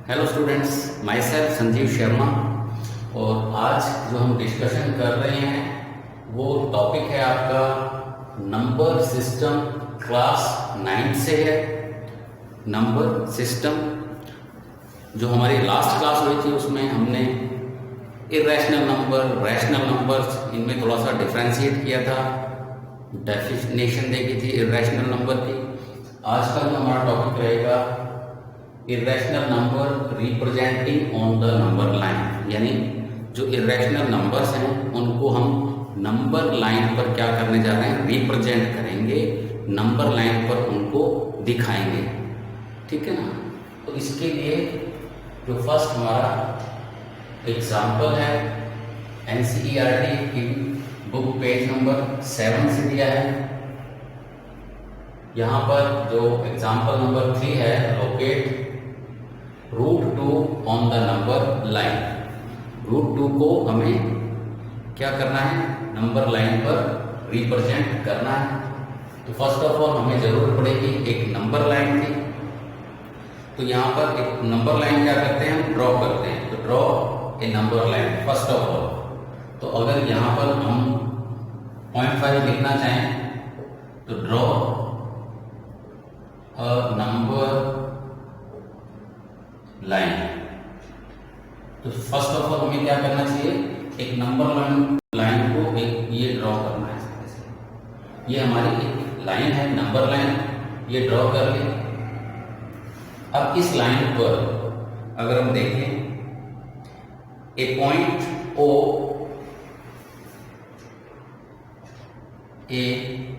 Hello students, my self Sanjeev Sharma. और आज जो हम डिस्कशन कर रहे हैं वो टॉपिक है आपका नंबर सिस्टम क्लास 9 से है। नंबर सिस्टम जो हमारी लास्ट क्लास हुई थी उसमें हमने इरेशनल नंबर, रैशनल नंबर्स, इनमें थोड़ा सा डिफ्रेंशिएट किया था, डेफिनेशन देखी थी इरेशनल नंबर की। आज का जो हमारा टॉपिक रहेगा irrational number representing on the number line, यानी जो इरेशनल नंबर्स हैं उनको हम नंबर लाइन पर क्या करने जा रहे हैं, रिप्रेजेंट करेंगे, नंबर लाइन पर उनको दिखाएंगे। ठीक है ना। तो इसके लिए जो फर्स्ट हमारा एग्जाम्पल है एनसीईआरटी की बुक पेज नंबर 7 से दिया है। यहाँ पर जो एग्जाम्पल नंबर 3 है, locate √2 on the number line. √2 को हमें क्या करना है, नंबर लाइन पर रिप्रेजेंट करना है। तो फर्स्ट ऑफ ऑल हमें जरूरत पड़ेगी एक नंबर लाइन की। तो यहाँ पर एक नंबर लाइन क्या करते हैं, हम ड्रॉ करते हैं। तो draw a number line first of all. तो अगर यहाँ पर हम 0.5 लिखना चाहें तो ड्रॉ अ नंबर लाइन। तो फर्स्ट ऑफ ऑल हमें क्या करना चाहिए, एक नंबर लाइन को एक ये ड्रॉ करना है। ये हमारी एक लाइन है, नंबर लाइन, ये ड्रॉ कर ले। अब इस लाइन पर अगर हम देखें ए पॉइंट ओ, ए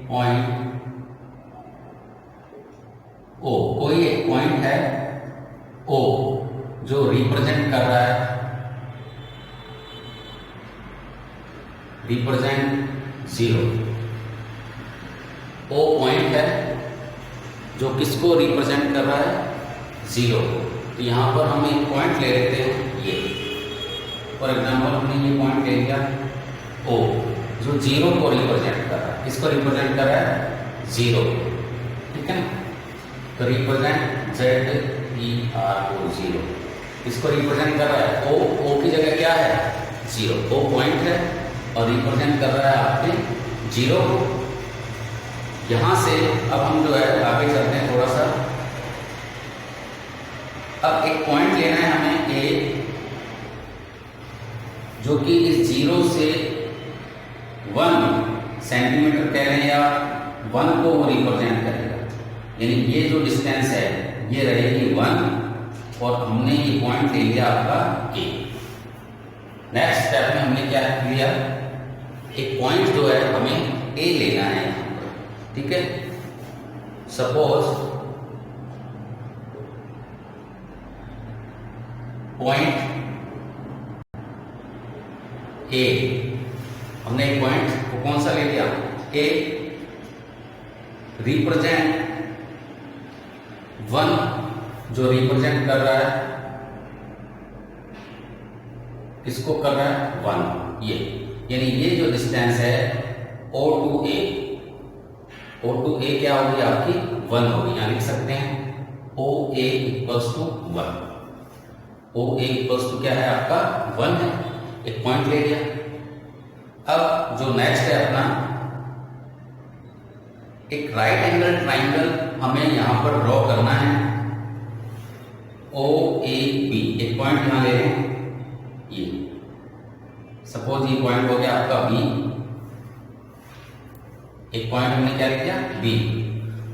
पॉइंट ओ, कोई एक पॉइंट है ओ जो रिप्रेजेंट कर रहा है, रिप्रेजेंट 0। ओ पॉइंट है जो किसको रिप्रेजेंट कर रहा है, 0। तो यहां पर हम एक पॉइंट ले लेते हैं, ये फॉर एग्जाम्पल हमने ये पॉइंट ले लिया ओ जो 0 को रिप्रेजेंट कर रहा है। किसको रिप्रेजेंट कर रहा है, 0। ठीक है ना। तो रिप्रेजेंट ZERO, इसको रिप्रेजेंट कर रहा है ओ की जगह क्या है, 0। ओ पॉइंट है और रिप्रेजेंट कर रहा है आपने 0 को। यहां से अब हम जो है आगे चलते हैं थोड़ा सा। अब एक पॉइंट लेना है हमें ए, जो कि इस 0 से 1 सेंटीमीटर कह रहे हैं या 1 को वो रिप्रेजेंट करेगा। यानी ये जो डिस्टेंस है ये रहेगी 1 और हमने ये पॉइंट ले लिया आपका ए। नेक्स्ट स्टेप में हमने क्या लिया, एक पॉइंट जो है हमें ए लेना है यहाँ पर। ठीक है। सपोज पॉइंट ए, हमने एक पॉइंट को कौन सा ले लिया, ए, रिप्रेजेंट 1 जो रिप्रेजेंट कर रहा है, किसको कर रहा है, 1, ये। यानी ये जो डिस्टेंस है O to A, O to A क्या होगी आपकी, 1 होगी। यहां लिख सकते हैं OA equals to 1। OA equals to क्या है आपका, 1 है। एक पॉइंट ले लिया। अब जो नेक्स्ट है अपना, एक राइट एंगल ट्राइंगल हमें यहां पर ड्रॉ करना है OAB। एक पॉइंट यहां ले लें, ये सपोज ये पॉइंट हो गया आपका B। एक पॉइंट हमने क्या लिया, B।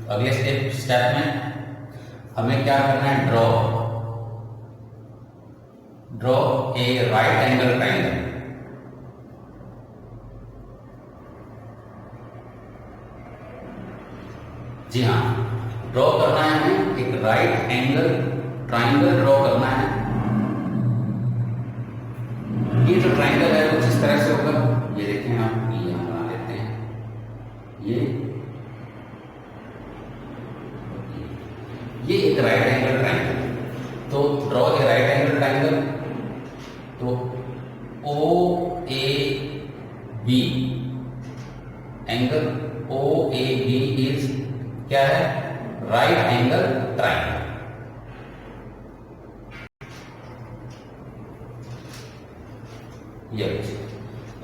अगले स्टेप में हमें क्या करना है, draw a right angle triangle. जी हाँ, ड्रॉ करना है हमें एक राइट एंगल ट्राइंगल ड्रॉ करना है। ये जो ट्राइंगल है कुछ इस तरह से होगा, ये देखें आप, ये यहां बना लेते हैं, ये एक राइट एंगल ट्राइंगल। तो draw a right angle triangle. तो OAB एंगल OAB इज क्या है, राइट एंगल ट्राइंगल। ये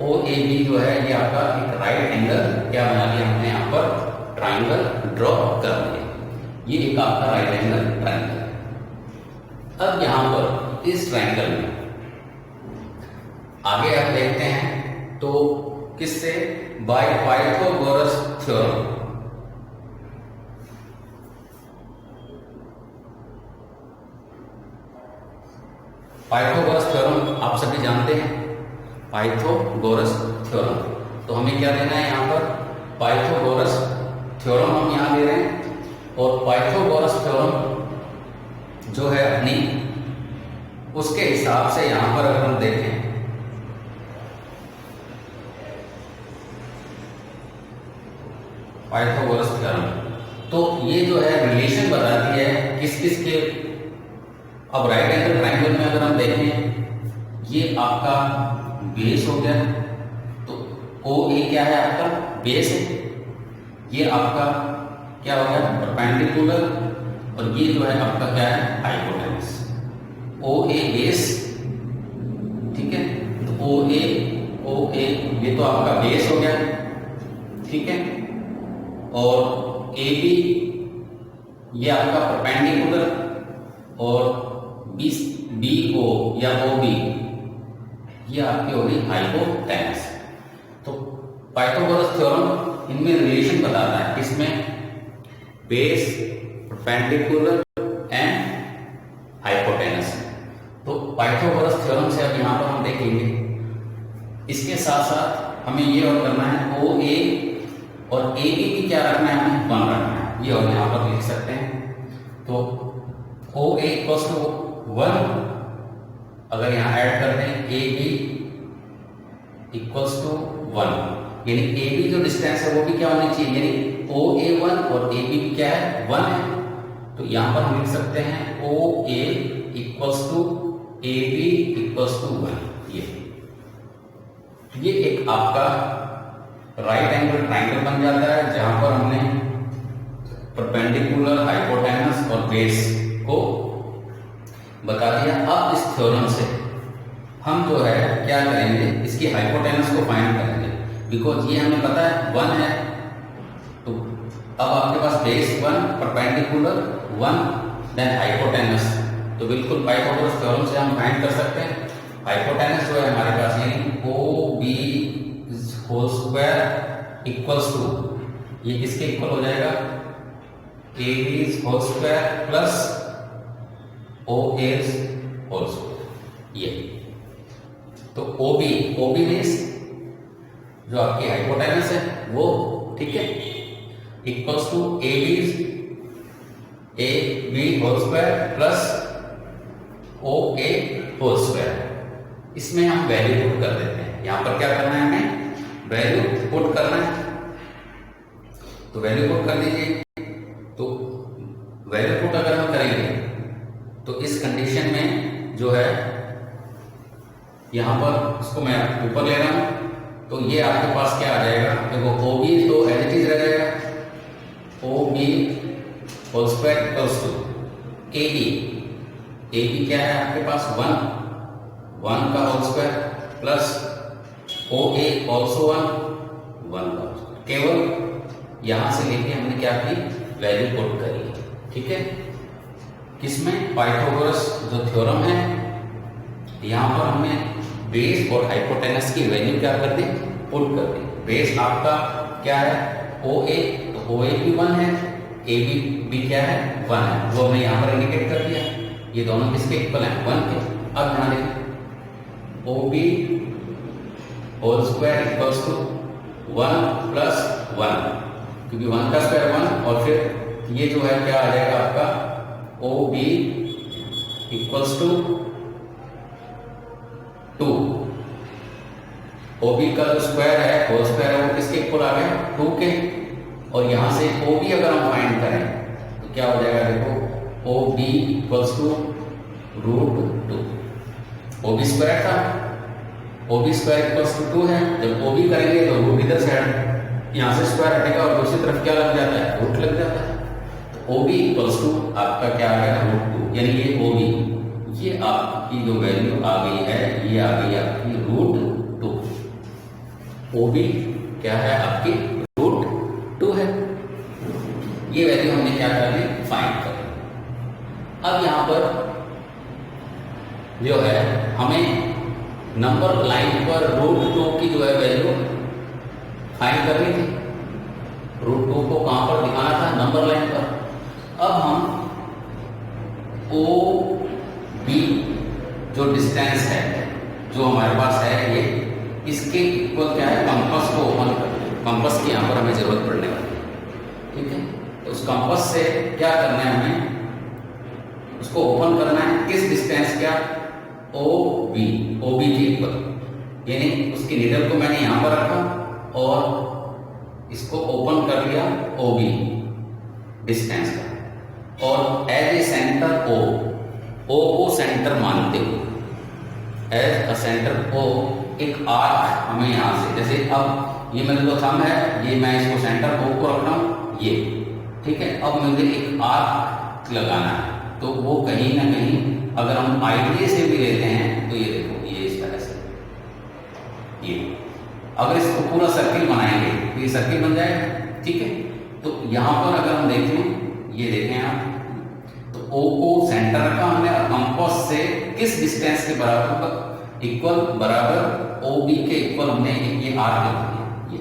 ओ ए बी जो है ये आपका एक राइट एंगल क्या बना लिया हमने यहाँ पर ट्राइंगल ड्रॉ कर दिया। ये एक आपका राइट एंगल ट्राइंगल है। अब यहां पर इस ट्राइंगल में आगे आप देखते हैं तो किससे, bye Pythagoras theorem. Pythagoras theorem आप सभी जानते हैं, पाइथागोरस थ्योरम। तो हमें क्या देना है यहाँ पर, पाइथागोरस थ्योरम हम यहाँ दे रहे हैं। और पाइथागोरस थ्योरम जो है अपनी, उसके हिसाब से यहां पर अगर हम देखें पाइथागोरस थ्योरम, तो ये जो है रिलेशन बताती है किस किस के। अब राइट एंगल ट्राइंगल में अगर हम देखें, ये आपका बेस हो गया, तो ओ ए क्या है आपका बेस है, ये आपका क्या हो गया परपेंडिकुलर, और ये जो है आपका क्या है हाइपोटेनस। ओ ए बेस, ठीक है, तो ओ ए ये तो आपका बेस हो गया, ठीक है, और ए बी ये आपका परपेंडिकुलर, और बी ओ या ओ बी ये आपकी होगी हाइपोटेनस। तो पाइथागोरस थ्योरम इनमें रिलेशन बताता है, किसमें, बेस, परपेंडिकुलर एंड हाइपोटेनस। तो पाइथागोरस थ्योरम से अब यहां पर हम देखेंगे, इसके साथ साथ हमें ये और करना है ओ ए और ए बी की क्या रखना है, हमें 1 रखना है। ये और यहां पर लिख सकते हैं। तो ओ ए इक्वल्स टू 1, अगर यहां ऐड कर दें ए बी इक्वल्स टू 1, यानी ए बी जो डिस्टेंस है वो भी क्या होनी चाहिए, यानी ओ ए 1 और ए बी क्या है 1 है। तो यहां पर हम लिख सकते हैं O A equals to A B equals to 1। ये एक आपका राइट एंगल ट्राइंगल बन जाता है, जहां पर हमने परपेंडिकुलर, हाइपोटेनस और बेस को बता दिया। अब इस थ्योरम से हम जो है क्या करेंगे, इसकी हाइपोटेनस को फाइंड करेंगे, बिकॉज ये हमें पता है 1 है। तो अब आपके पास बेस 1, परपेंडिकुलर 1, देन हाइपोटेनस। तो बिल्कुल पाइथागोरस थ्योरम से हम फाइंड कर सकते हैं हाइपोटेनस जो है हमारे पास, यानी O B whole square equals to, ये किसके इक्वल हो जाएगा, A B whole square plus O A whole square. ये तो ओ बी मीन्स जो आपकी हाइपोटेनस है वो, ठीक है, equals to A B whole square plus O A whole square. इसमें हम वैल्यू पुट कर देते हैं। यहां पर क्या करना है, हमें वैल्यू पुट करना है। तो वैल्यू पुट कर दीजिए। तो वैल्यू पुट अगर हम करेंगे तो इस कंडीशन में जो है, यहां पर इसको मैं ऊपर ले रहा हूं, तो ये आपके पास क्या आ जाएगा, देखो ओ बी तो एज इट इज रह जाएगा, O B whole square equals to A B क्या है आपके पास 1 का whole square plus O A also 1 का होल स्क्वायर। केवल यहां से लेके हमने क्या की, वैल्यू पुट करी, ठीक है, किसमें, पाइथागोरस जो थ्योरम है, यहां पर हमने बेस और हाइपोटेनस की वैल्यू क्या कर दी, पुट कर दी। बेस आपका क्या है ओ ए, तो ओ ए भी 1 है, ए बी क्या है 1 है, वो हमने यहां पर इंडिकेट कर दिया। ये दोनों किसके इक्वल हैं, 1 के। अब ध्यान देखें, O B whole square equals to 1 plus 1, क्योंकि 1 का स्क्वायर 1, और फिर ये जो है क्या आ जाएगा आपका O B equals to 2। O B का जो स्क्वायर है, होल स्क्वायर है, वो किसके इक्वल आ गया 2 के। और यहां से ओ बी अगर हम फाइंड करें तो क्या हो जाएगा, देखो O B equals to √2। O B square था, O B square equals to 2 है। जब ओ बी करेंगे तो रूट इधर से हट, यहां से स्क्वायर हटेगा और दूसरी तरफ क्या लग जाता है, रूट लग जाता है। तो ओ बी इक्वल्स टू आपका क्या आ गया √2, यानी ये ओ बी, ये आपकी जो वैल्यू आ गई है, ये आ गई आपकी √2। OB क्या है आपकी √2 है। ये वैल्यू हमने क्या कर ली, फाइंड कर ली। अब यहां पर जो है हमें नंबर लाइन पर √2 की जो है वैल्यू फाइंड करनी थी। √2 को कहां पर दिखाना था, नंबर लाइन पर। अब हम OB जो डिस्टेंस है जो हमारे पास है, ये इसके इक्वल क्या है, कंपास को ओपन कर, कंपास की यहां पर हमें जरूरत पड़ने वाली है, ठीक है। तो उस कंपास से क्या करना है, हमें उसको ओपन करना है, किस डिस्टेंस क्या, OB के इक्वल, यानी उसकी नीडल को मैंने यहां पर रखा और इसको ओपन कर लिया OB डिस्टेंस का, और एज ए सेंटर O को सेंटर मानते हुए, एज अ सेंटर O एक आर्क हमें यहां से, जैसे अब ये मेरे को थंब है, ये मैं इसको सेंटर O को रख रहा हूं, ये ठीक है। अब मुझे एक आर्क लगाना है, तो वो कहीं ना कहीं अगर हम आइडिया से भी लेते हैं तो ये देखो, ये इस तरह से, ये अगर इसको पूरा सर्किल बनाएंगे तो ये सर्किल बन जाएगा, ठीक है। तो यहां पर अगर हम देखें, ये देखें आप, तो O को सेंटर रखा हमने, कंपास से किस डिस्टेंस के बराबर, इक्वल बराबर OB के इक्वल हमने ये आर्क लगा दिया, ये।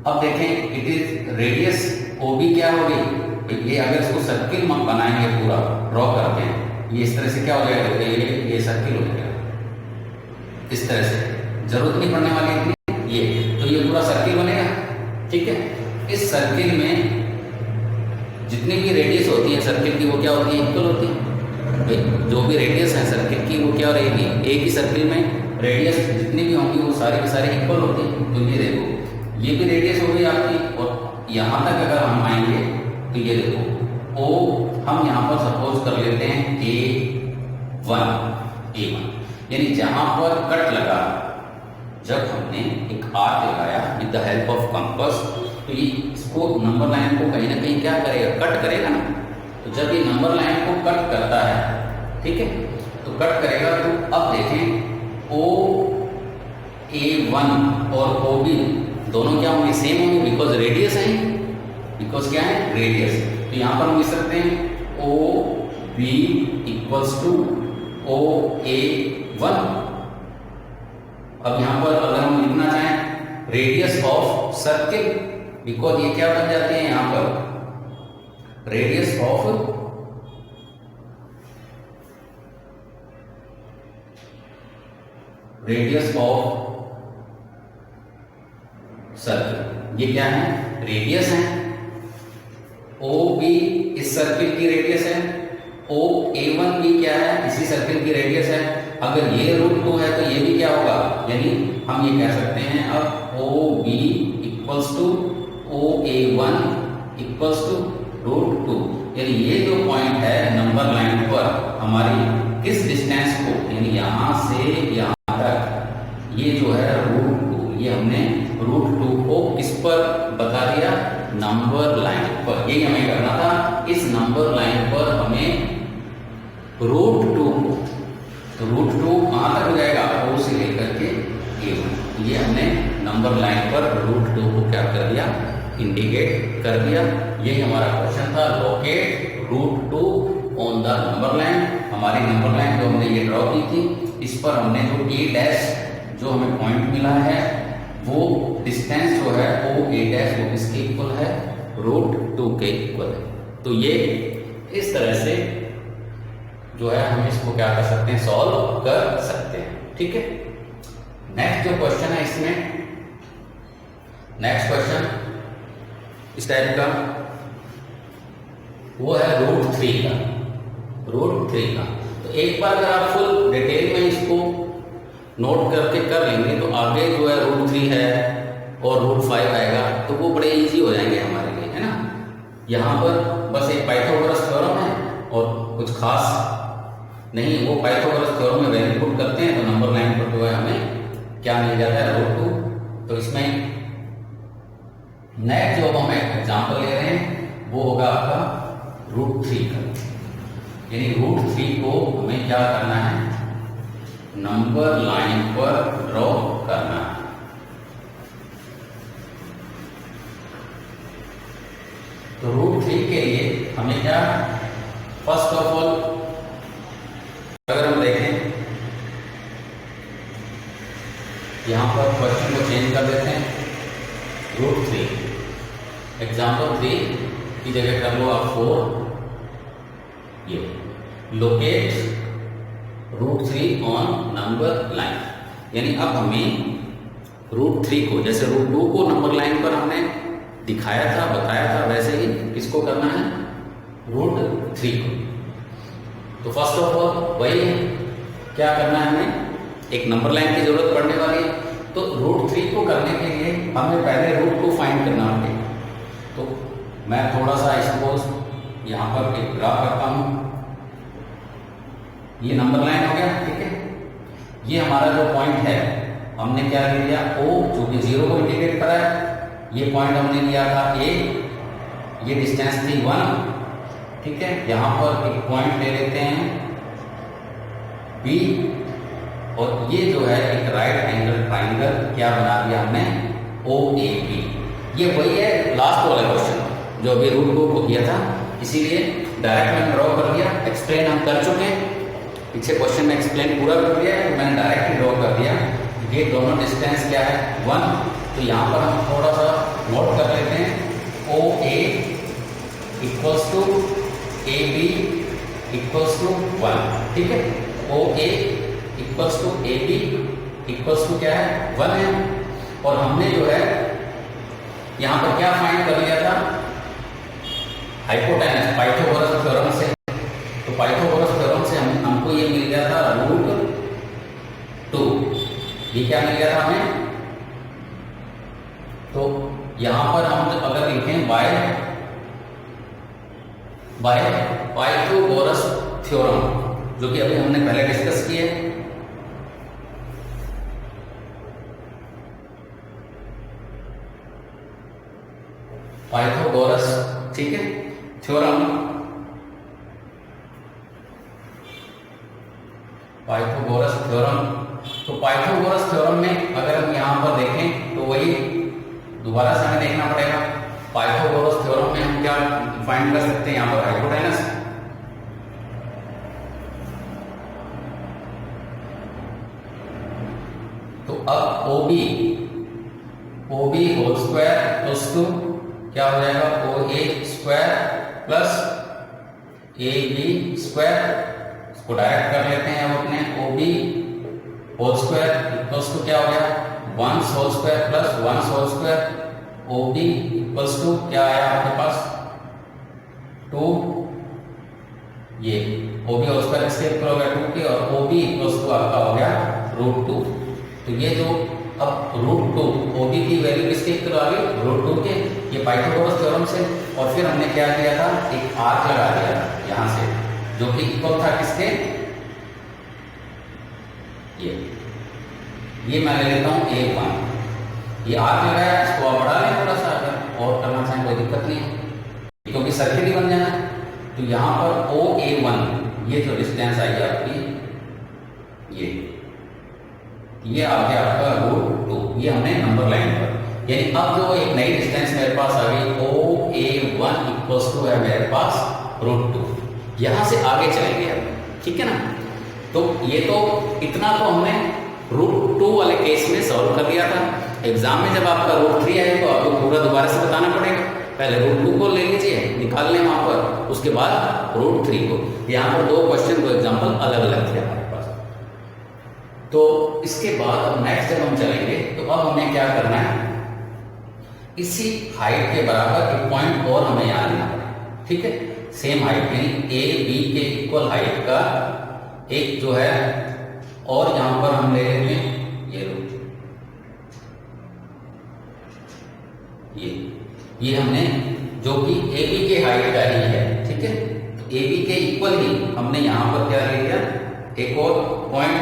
अब देखें, इट इज रेडियस OB क्या हो गई, ये अगर इसको सर्किल बनाएंगे, पूरा ड्रॉ करते हैं, ये इस तरह से क्या हो जाएगा, ये सर्किल हो जाएगा इस तरह से, जरूरत नहीं पड़ने वाली इतनी, ये तो ये पूरा सर्किल बनेगा, ठीक है। इस सर्किल में जितनी भी रेडियस होती है सर्किल की, वो क्या होती है, इक्वल होती है। जो भी रेडियस है सर्किल की, वो क्या रहेगी, एक ही सर्किल में रेडियस जितनी भी होंगी वो सारी की सारी इक्वल होती है। तो ये देखो, ये भी रेडियस हो गई आपकी, और यहां तक अगर हम आएंगे तो ये देखो O हम यहां पर सपोज कर लेते हैं A1, यानी जहां पर कट लगा, जब हमने एक आर्क लगाया with the help of compass, तो ये इसको नंबर लाइन को कहीं ना कहीं क्या करेगा, कट करेगा ना। तो जब ये नंबर लाइन को कट करता है, ठीक है, तो कट करेगा, तो अब देखें OA1 और OB दोनों क्या होंगे, सेम होंगे, बिकॉज रेडियस है, बिकॉज क्या है, रेडियस। तो यहां पर हम लिख सकते हैं OB इक्वल्स टू OA1। अब यहां पर अगर हम लिखना चाहें रेडियस ऑफ सर्किल, बिकॉज ये क्या बन जाते हैं यहां पर, रेडियस ऑफ सर्किल, ये क्या है, रेडियस है। OB इस सर्किल की रेडियस है, OA1 भी क्या है, इसी सर्किल की रेडियस है। अगर ये √2 है तो ये भी क्या होगा, यानी हम ये कह सकते हैं अब OB equals to OA1 equals to √2, यानी ये जो पॉइंट है नंबर लाइन पर हमारी किस डिस्टेंस को, यानी यहां से यहां तक, ये जो है √2, ये हमने √2 को किस पर बता दिया, नंबर लाइन पर। यही हमें करना था, इस नंबर लाइन पर हमें √2 को, तो √2 कहां तक हो जाएगा, O से लेकर के A1, ये हमने नंबर लाइन पर √2 को क्या कर दिया, इंडिकेट कर दिया। यही हमारा क्वेश्चन था, locate √2 on the number line. हमारी नंबर लाइन जो हमने ये ड्रॉ की थी, इस पर हमने जो A' जो हमें पॉइंट मिला है, वो डिस्टेंस जो है OA' वो किसके इक्वल है, √2 के इक्वल है। तो ये इस तरह से जो है हम इसको क्या कर सकते हैं, सॉल्व कर सकते हैं, ठीक है। नेक्स्ट जो क्वेश्चन है, इसमें नेक्स्ट क्वेश्चन इस टाइप का, वो है √3 का, √3 का। तो एक बार अगर आप फुल डिटेल में इसको नोट करके कर लेंगे तो आगे जो है √3 है और √5 आएगा, तो वो बड़े इजी हो जाएंगे हमारे लिए, है ना। यहाँ पर बस एक पाइथागोरस थ्योरम है और कुछ खास नहीं, वो पाइथागोरस थ्योरम में वैल्यू पुट करते हैं तो नंबर लाइन पर जो है हमें क्या मिल जाता है, √2। तो इसमें नेक्स्ट जो हम एग्जाम्पल ले रहे हैं वो होगा आपका √3 का, यानी √3 को हमें क्या करना है, नंबर लाइन पर ड्रॉ करना है। तो √3 के लिए हमें क्या, फर्स्ट ऑफ ऑल अगर हम देखें यहां पर क्वेश्चन को चेंज कर देते हैं, √3 एग्जाम्पल 3 की जगह कर लो आप 4, ये लोकेट √3 ऑन नंबर लाइन। यानी अब हमें √3 को, जैसे √2 को नंबर लाइन पर हमने दिखाया था, बताया था, वैसे ही किसको करना है, √3 को। तो फर्स्ट ऑफ ऑल वही क्या करना है, हमें एक नंबर लाइन की जरूरत पड़ने वाली है। तो √3 को करने के लिए हमें पहले रूट को फाइंड करना पड़ेगा। तो मैं थोड़ा सा सपोज यहाँ पर एक ग्राफ करता हूँ, ये नंबर लाइन हो गया, ठीक है। ये हमारा जो पॉइंट है हमने क्या ले लिया, O, जो कि 0 को इंडिकेट करा है। ये पॉइंट हमने लिया था A, ये डिस्टेंस थी 1, ठीक है। यहां पर एक पॉइंट ले लेते हैं B, और ये जो है एक राइट एंगल ट्राइंगल क्या बना दिया हमने, OAB। ये वही है लास्ट वाला क्वेश्चन जो अभी √2 को किया था, इसीलिए डायरेक्ट मैंने ड्रॉ कर दिया। एक्सप्लेन हम कर चुके हैं, पीछे क्वेश्चन में एक्सप्लेन पूरा कर दिया है, तो मैंने डायरेक्ट ड्रॉ कर दिया। ये दोनों डिस्टेंस क्या है, 1। तो यहाँ पर हम थोड़ा सा नोट कर लेते हैं, OA equals to AB equals to 1, ठीक है। OA equals to AB equals to क्या है, 1 है। और हमने जो है यहाँ पर क्या फाइंड कर लिया था, हाइपोटेनस, पाइथागोरस थ्योरम से। तो पाइथागोरस थ्योरम से हमको ये मिल गया था √2, ये क्या मिल गया था हमें। तो यहां पर हम अगर लिखें बाय पाइथागोरस थ्योरम, जो कि अभी हमने पहले डिस्कस किया है, पाइथागोरस, ठीक है, थ्योरम, पाइथागोरस थ्योरम। तो पाइथागोरस थ्योरम में अगर हम यहां पर देखें तो वही दोबारा से हमें देखना पड़ेगा। पाइथागोरस थ्योरम में हम क्या फाइंड कर सकते हैं, यहां पर हाइपोटेनस, तो अब OB whole square plus two क्या हो जाएगा, OA square plus AB square. इसको डायरेक्ट कर लेते हैं हम अपने, OB whole square equals to क्या हो गया, 1 whole square plus 1 whole square. OB equals to क्या आया आपके पास, 2, ये OB होल स्क्वायर इसके इक्वल हो गया 2 के, और OB इक्वल्स टू आपका हो गया √2। तो ये जो अब √2 OB की वैल्यू किसके इक्वल आ गई, √2 के, ये पाइथागोरस थ्योरम से। और फिर हमने क्या किया था, एक आर्क लगा दिया यहां से, जो कि इक्वल था किसके, ये मैं ले लेता हूं A1। ये आर्क लगाया, इसको आप बढ़ा लें थोड़ा सा, अगर और करना चाहें कोई दिक्कत नहीं है, क्योंकि सर्किल ही बन जाना है। तो यहां पर OA1, ये जो डिस्टेंस आई आपकी, ये आ गया आपका √2, ये हमने नंबर लाइन पर। यानी अब जो एक नई डिस्टेंस मेरे पास आ गई, OA1 इक्वल्स टू है मेरे पास √2। यहां से आगे चलेंगे अब, ठीक है ना। तो ये तो इतना तो हमने √2 वाले केस में सॉल्व कर लिया था। एग्जाम में जब आपका √3 आए तो आपको पूरा दोबारा से बताना पड़ेगा। पहले √2 को ले लीजिए, निकाल लें वहां पर, उसके बाद √3 को। यहाँ पर 2 क्वेश्चन, 2 एग्जाम्पल अलग अलग थे हमारे पास। तो इसके बाद अब नेक्स्ट जब हम चलेंगे तो अब हमें क्या करना है, इसी हाइट के बराबर एक पॉइंट और हमें यहाँ लेना पड़ेगा, ठीक है। सेम हाइट यानी AB के इक्वल हाइट का एक जो है, और यहां पर हम ले लेते हैं ये हमने जो कि AB के हाइट का ही है, ठीक है। तो AB के इक्वल ही हमने यहां पर क्या ले लिया, एक और पॉइंट।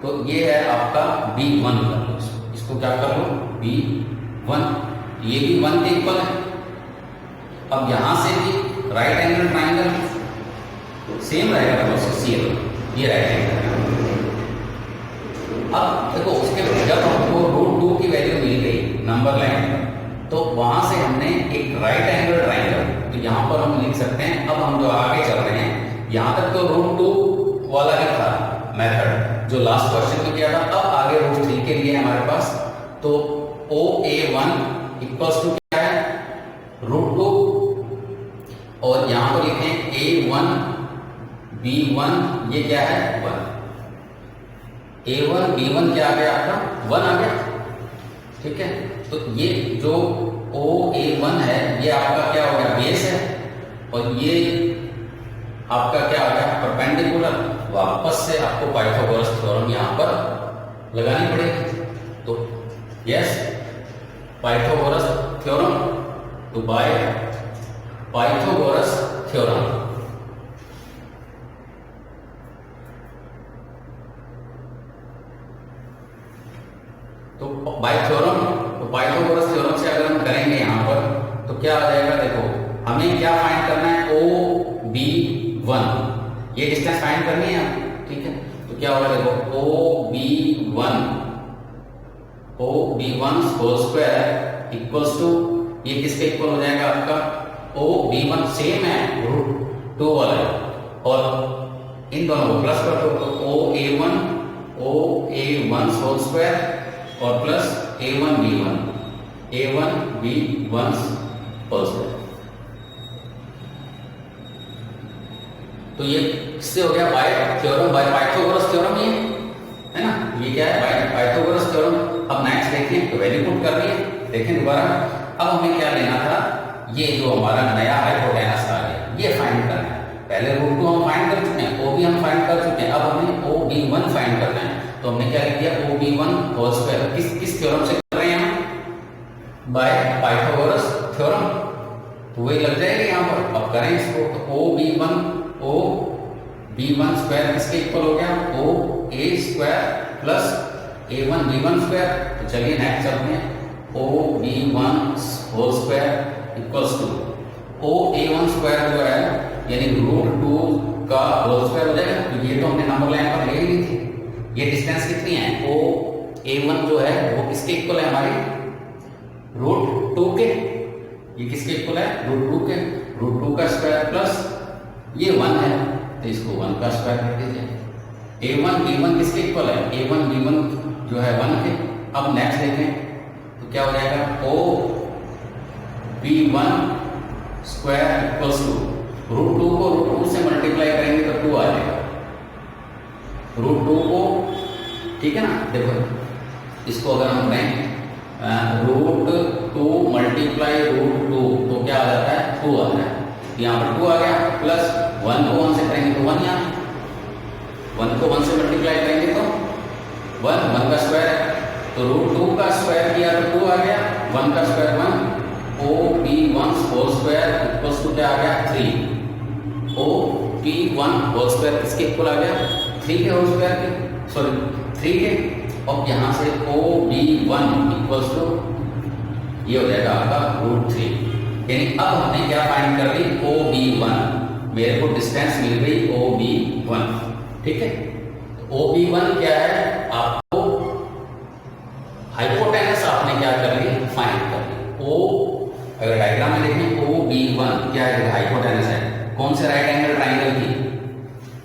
तो ये है आपका B1 कर लो, इसको क्या कर लो, B1, ये भी 1 के इक्वल है। अब यहां से भी राइट एंगल ट्राइंगल सेम रहेगा, CL, ये राइट एंगल। अब देखो उसके जब हमको √2 की वैल्यू मिल गई नंबर लाइन पर, तो वहां से हमने एक राइट एंगल ट्राइंगल, तो लिख सकते हैं। अब हम जो आगे चल रहे हैं, यहाँ तक तो √2 वाला ही था मेथड जो लास्ट क्वेश्चन में किया था। अब आगे √3 के लिए हमारे पास तो OA1 इक्वल्स टू क्या है √2 और यहां पर लिखें A1 B1 ये क्या है 1। A1 B1 क्या आ गया आपका 1 आ गया, ठीक है। तो ये जो OA1 है ये आपका क्या हो गया बेस है और ये आपका क्या आ गया परपेंडिकुलर। वापस से आपको पाइथागोरस थ्योरम यहां पर लगानी पड़ेगी। तो yes Pythagoras theorem to by Pythagoras theorem. तो बाय थ्योरम तो पाइथागोरस थ्योरम से अगर हम करेंगे यहां पर तो क्या आ जाएगा, देखो हमें क्या फाइंड करना है OB1 ये डिस्टेंस फाइंड करनी है, ठीक है। तो क्या होगा देखो OB1 whole square equals to ये किसके इक्वल हो जाएगा आपका OB1 सेम है √2 वाला और इन दोनों को प्लस कर दो तो OA1 होल स्क्वायर और प्लस A1B1 होल स्क्वायर। तो ये किससे हो गया bye theorem by Pythagoras theorem ये है ना, ये क्या है बाय पाइथागोरस थ्योरम। अब नेक्स्ट देखें तो वैल्यू पुट कर रही है, देखें दोबारा। अब हमें क्या लेना था, ये जो हमारा नया हाइपोटेनस आ गया ये फाइंड करना है। पहले √2 हम फाइंड कर चुके हैं, OB हम फाइंड कर चुके हैं, अब हमें OB1 फाइंड करना है। तो हमने क्या लिख दिया OB1 होल स्क्वायर किस थ्योरम से कर रहे हैं हम बाय पाइथागोरस थ्योरम। तो वही लग जाएगी यहाँ पर। अब करें इसको तो OB1 स्क्वायर किसके इक्वल हो गया OA square plus A1B1 square. तो चलिए नेक्स्ट चलते हैं OB1 whole square equals to OA1 square जो है यानी √2 का होल स्क्वायर हो जाएगा। तो ये तो हमने नंबर लाइन पर ले ली थी। ये डिस्टेंस कितनी है OA1 जो है वो किसके इक्वल है हमारी √2 के। ये किसके इक्वल है √2 के, √2 का स्क्वायर प्लस ये 1 है तो इसको 1 का स्क्वायर कर दीजिए। A1B1 किसके इक्वल है A1B1 जो है 1 के। अब नेक्स्ट देखें तो क्या हो जाएगा OB1 स्क्वायर इक्वल्स टू √2 को √2 से मल्टीप्लाई करेंगे तो 2 आ जाएगा √2 को, ठीक है ना। देखो इसको अगर हम करें √2 मल्टीप्लाई √2 तो क्या आ जाता है 2 आ जाता है। यहाँ पर 2 आ गया प्लस 1 को 1 से करेंगे तो 1 यहाँ 1 को 1 से मल्टीप्लाई करेंगे तो 1 का स्क्वायर है तो √2 का स्क्वायर किया तो 2 आ गया 1 का square 1 OB1 whole square equals to क्या आ गया 3। OB1 होल स्क्वायर किसके इक्वल आ गया 3 के होल स्क्वायर के, सॉरी 3 के। अब यहाँ से OB1 इक्वल्स टू ये हो जाएगा आपका √3। यानी अब हमने क्या फाइंड कर ली OB1, मेरे को डिस्टेंस मिल गई OB1, ठीक है। तो OB1 क्या है आपको हाइपोटेनस आपने क्या कर ली फाइंड कर ली। अगर डायग्राम में देखें OB1 क्या है हाइपोटेनस है कौन से राइट एंगल ट्राइंगल की,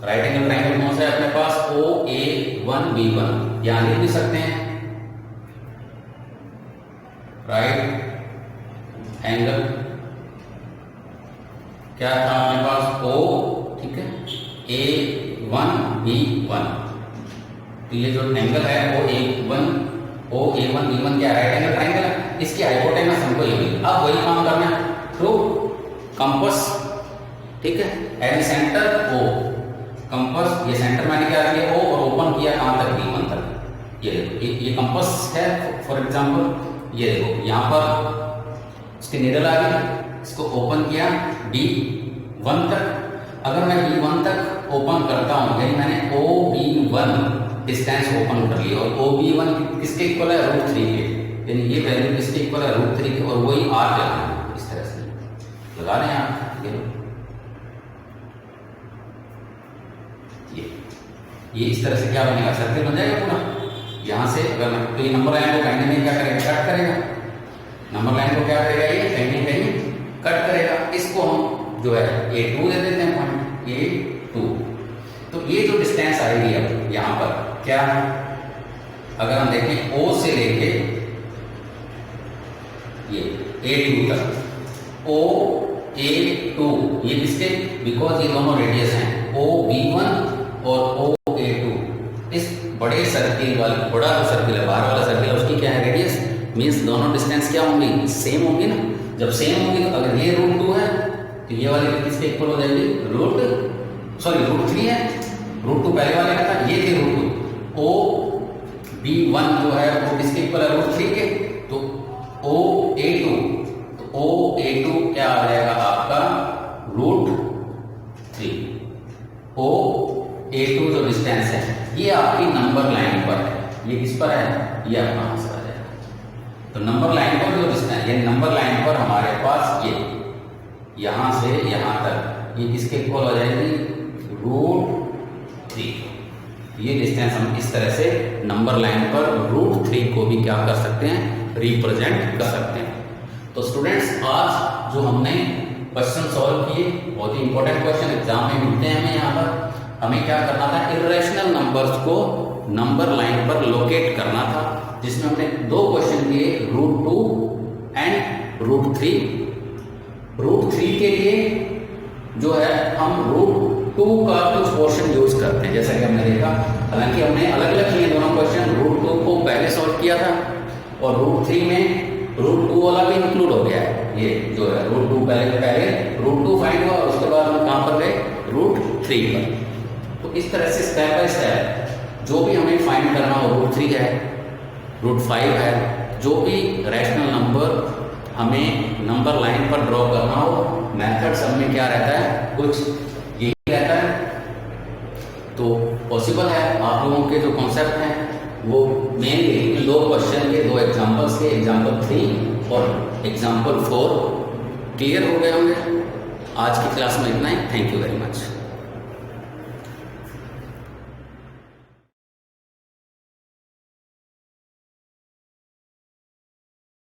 राइट एंगल ट्राइंगल कौन सा है अपने पास OA1B1 यहां लिख भी सकते हैं राइट एंगल क्या था अपने पास O, ठीक है A1B1। तो ये जो एंगल है OA1B1 क्या राइट एंगल ट्राइंगल है, इसकी हाइपोटेनस हमको ये मिली। अब वही काम करना है थ्रू कंपास, ठीक है। एट सेंटर O कंपास, ये सेंटर मैंने क्या किया O और ओपन किया कहां तक B1 तक। ये देखो ये कंपास है फॉर एग्जांपल, ये देखो यहाँ पर इसकी निडल आ गई, इसको ओपन किया B1 तक। अगर मैं B1 तक ओपन करता हूं यानी मैंने OB1 डिस्टेंस ओपन कर लिया और OB1 किसके इक्वल है √3 के, यानी ये वैल्यू किसके इक्वल है √3 के और वही R लगाना इस तरह से लगा रहे हैं आप। ये इस तरह से क्या बनेगा सर्किल बन जाएगा पूरा। यहां से अगर मैं तो ये नंबर लाइन को कहीं नहीं क्या करेगा कट करेगा, नंबर लाइन को क्या करेगा ये कहीं कट करेगा। इसको हम जो है A2 दे देते हैं, पॉइंट A2। तो ये जो डिस्टेंस आएगी अब यहाँ पर क्या है, अगर हम देखें O से लेके ये A2 तक, OA2 ये किसके, बिकॉज ये दोनों रेडियस हैं, OB1 और OA2। इस बड़े सर्किल वाले, बड़ा जो सर्किल है, बाहर वाला सर्किल है, उसकी क्या है रेडियस, मीन्स दोनों डिस्टेंस क्या होंगी, सेम होंगी ना। जब सेम होंगी तो अगर ये √2 है तो ये वाली किसके इक्वल हो जाएगी, √3 है, √2 पहले वाले का था, ये थे √2। OB1 जो है वो किसके इक्वल है, √3 के। तो OA2 क्या आ जाएगा आपका, √3। OA2 जो डिस्टेंस है ये आपकी नंबर लाइन पर है, ये किस पर है, ये आपका आंसर आ जाएगा। तो नंबर लाइन पर जो डिस्टेंस, ये नंबर लाइन पर हमारे पास ये यहां से यहां तक ये किसके इक्वल हो जाएगी, √3। ये डिस्टेंस हम इस तरह से नंबर लाइन पर √3 को भी क्या कर सकते हैं, रिप्रेजेंट कर सकते हैं। तो स्टूडेंट्स आज जो हमने क्वेश्चन सॉल्व किए, बहुत ही इंपॉर्टेंट क्वेश्चन एग्जाम में मिलते हैं हमें। यहाँ पर हमें क्या करना था, इर्रेशनल नंबर्स को नंबर लाइन पर लोकेट करना था, जिसमें हमने दो क्वेश्चन किए, √2 एंड √3। √3 के लिए जो है हम √2 का कुछ पोर्शन यूज करते हैं, जैसा कि हमने देखा। हालांकि हमने अलग अलग किए दोनों क्वेश्चन, √2 को पहले सॉल्व किया था और √3 में √2 वाला भी इंक्लूड हो गया है। ये जो है √2 पहले √2 फाइंड हुआ और उसके बाद हम कहां पर गए, √3 पर। तो इस तरह से स्टेप बाय स्टेप जो भी हमें फाइंड करना हो, √3 है, √5 है, जो भी रैशनल नंबर हमें नंबर लाइन पर ड्रॉ करना हो, मेथड सब में क्या रहता है, कुछ यही रहता है। तो पॉसिबल है, आप लोगों के जो कॉन्सेप्ट हैं वो मेनली दो क्वेश्चन के, दो एग्जांपल्स के, एग्जांपल 3 और एग्जांपल 4 क्लियर हो गए होंगे। आज की क्लास में इतना ही। Thank you very much.